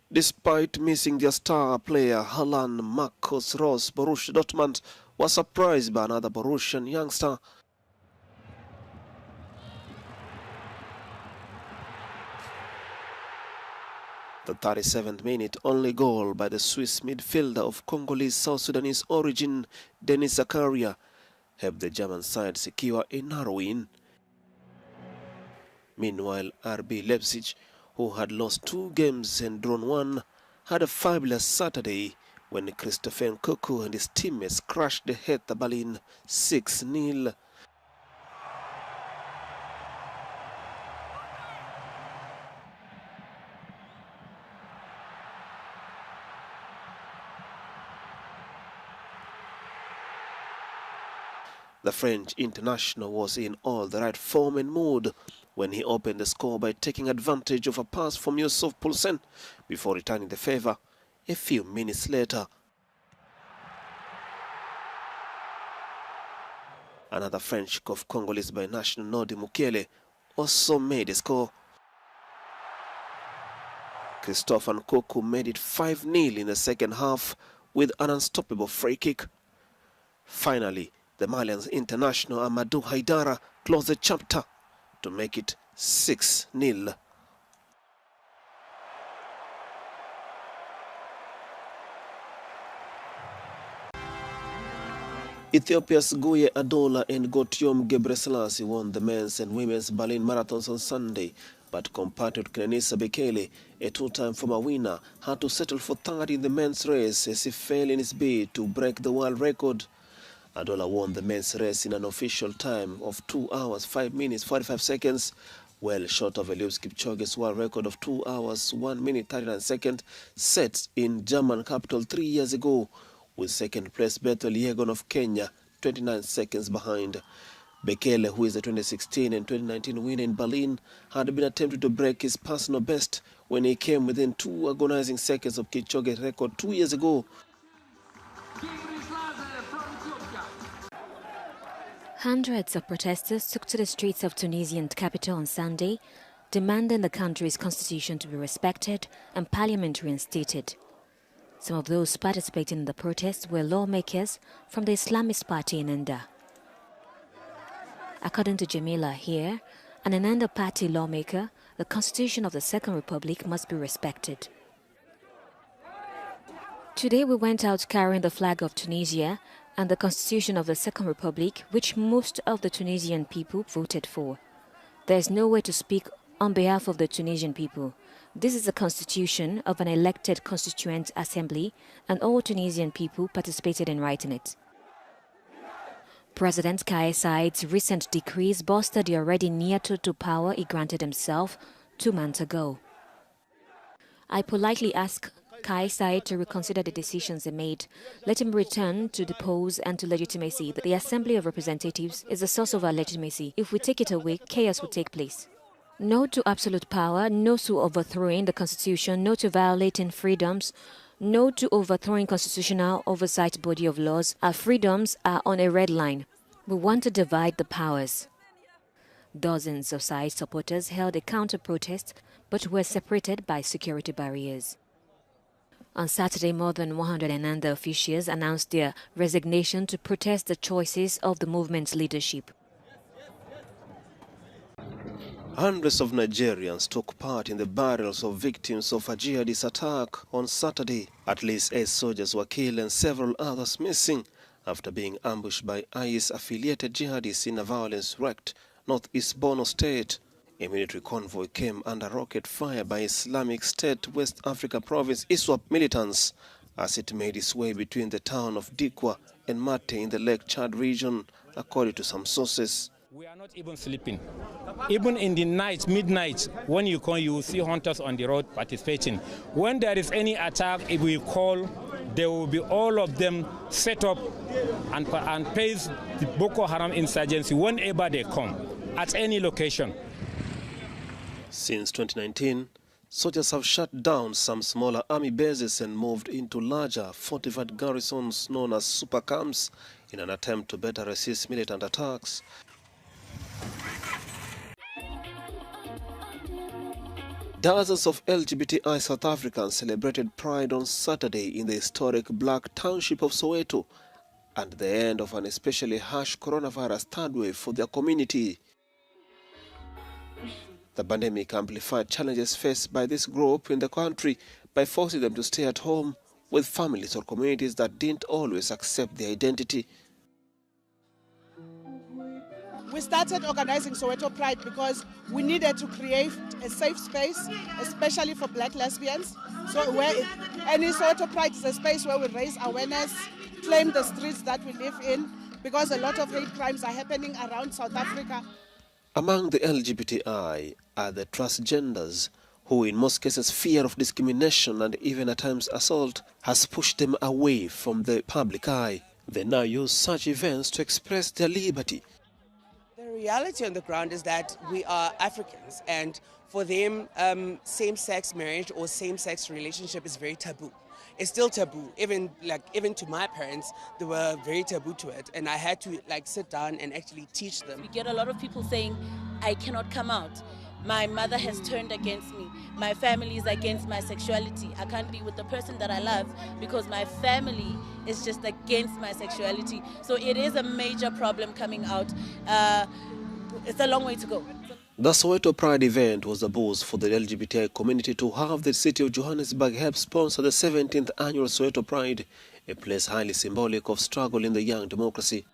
Despite missing their star player, Haaland Marcus Rose, Borussia Dortmund was surprised by another Borussian youngster. The 37th minute only goal by the Swiss midfielder of Congolese-South Sudanese origin, Denis Zakaria, helped the German side secure a narrow win. Meanwhile, RB Leipzig, who had lost 2 games and drawn 1, had a fabulous Saturday when Christopher Nkunku and his teammates crushed the Hertha Berlin 6-0. The French international was in all the right form and mood when he opened the score by taking advantage of a pass from Yusuf Poulsen before returning the favor a few minutes later. Another French of Congolese binational Nodi Bekele also made a score. Christopher Nkunku made it 5-0 in the second half with an unstoppable free kick. Finally, the Malian international Amadou Haidara closed the chapter to make it 6-0. Ethiopia's Guye Adola and Gotiom Gebreselassie won the men's and women's Berlin marathons on Sunday, but compatriot Kenenisa Bekele, a 2-time former winner, had to settle for third in the men's race as he failed in his bid to break the world record. Adola won the men's race in an official time of 2 hours 5 minutes 45 seconds, well short of Eliud Kipchoge's world record of 2 hours 1 minute 39 seconds set in German capital 3 years ago, with second place Bethel Yegon of Kenya 29 seconds behind. Bekele, who is a 2016 and 2019 winner in Berlin, had been attempting to break his personal best when he came within 2 agonizing seconds of Kipchoge's record 2 years ago. Hundreds of protesters took to the streets of Tunisian capital on Sunday, demanding the country's constitution to be respected and parliament reinstated. Some of those participating in the protests were lawmakers from the Islamist party in Enda. According to Jamila here, an Enda party lawmaker, the constitution of the Second Republic must be respected. Today we went out carrying the flag of Tunisia and the constitution of the Second Republic, which most of the Tunisian people voted for. There is no way to speak on behalf of the Tunisian people. This is a constitution of an elected constituent assembly, and all Tunisian people participated in writing it. President Kais Said's recent decrees bolstered the already near total power he granted himself 2 months ago. I politely ask Kais Said to reconsider the decisions he made. Let him return to the polls and to legitimacy. The Assembly of Representatives is the source of our legitimacy. If we take it away, chaos will take place. No to absolute power, no to overthrowing the Constitution, no to violating freedoms, no to overthrowing constitutional oversight body of laws. Our freedoms are on a red line. We want to divide the powers. Dozens of Said supporters held a counter-protest but were separated by security barriers. On Saturday, more than 100 Enda officials announced their resignation to protest the choices of the movement's leadership. Hundreds of Nigerians took part in the burials of victims of a jihadist attack on Saturday. At least 8 soldiers were killed and several others missing after being ambushed by IS-affiliated jihadists in a violence-wrecked northeast Borno state. A military convoy came under rocket fire by Islamic State West Africa province ISWAP militants as it made its way between the town of Dikwa and Mate in the Lake Chad region, according to some sources. We are not even sleeping. Even in the night, midnight, when you come, you will see hunters on the road participating. When there is any attack, if we call, there will be all of them set up and face the Boko Haram insurgency whenever they come, at any location. Since 2019, soldiers have shut down some smaller army bases and moved into larger fortified garrisons known as super camps in an attempt to better resist militant attacks. Dozens of LGBTI South Africans celebrated Pride on Saturday in the historic Black Township of Soweto and the end of an especially harsh coronavirus third wave for their community. The pandemic amplified challenges faced by this group in the country by forcing them to stay at home with families or communities that didn't always accept their identity. We started organizing Soweto Pride because we needed to create a safe space, especially for Black lesbians. So any Soweto Pride is a space where we raise awareness, claim the streets that we live in, because a lot of hate crimes are happening around South Africa. Among the LGBTI are the transgenders, who in most cases fear of discrimination and even at times assault has pushed them away from the public eye. They now use such events to express their liberty. The reality on the ground is that we are Africans, and for them, same-sex marriage or same-sex relationship is very taboo. It's still taboo. Even to my parents, they were very taboo to it, and I had to sit down and actually teach them. We get a lot of people saying, I cannot come out. My mother has turned against me. My family is against my sexuality. I can't be with the person that I love because my family is just against my sexuality. So it is a major problem coming out. It's a long way to go. The Soweto Pride event was a boost for the LGBTI community to have the city of Johannesburg help sponsor the 17th annual Soweto Pride, a place highly symbolic of struggle in the young democracy.